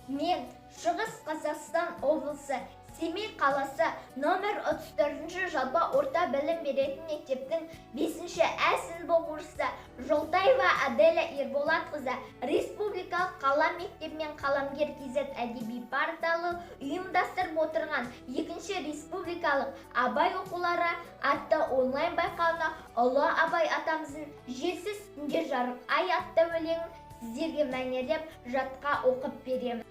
Мен Шығыс Қазақстан облысы Семей қаласы номер 34 жалпы орта білім беретін мектептің 5-ші Ә сынып оқушысы Жолтаева Аделя Ерболатқызы республикалық қалам мектебі мен қаламгер KZ әдеби порталы ұйымдастырып отырған 2-ші республикалық Абай оқулары атты онлайн байқауына Ұлы Абай атамыздың «Желсіз түнде жарық ай» атты өлеңін сіздерге мәнерлеп жатқа оқып беремін.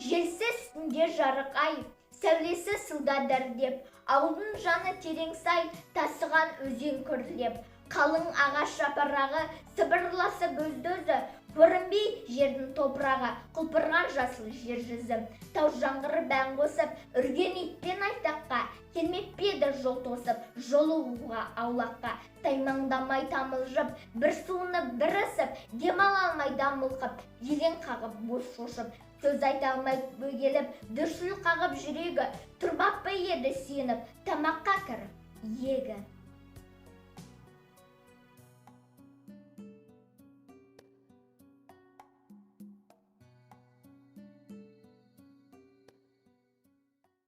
Желсіз түнде жарық ай, сәулесі суда дірдеп, ауылдың жаны терең сай, тасыған өзен күрлеп, қалың ағаш жапырағы сыбырласып өзді-өзі, көрінбей жердің топырағы, құлпырған жасыл жер жүзі, тау жаңғыры бән қосып, үрген итпен айтаққа, келмеп пе еді жол тосып, жолығуға аулаққа, таймаңдамай тамылжып, бір суынып, бір ысып, демала алмай дамылқып, елең қағып бос шошып, сөз айта алмай бөгеліп, дүрсіл қағып жүрегі, тұрбап па еді сүйеніп, тамаққа кіріп, егі.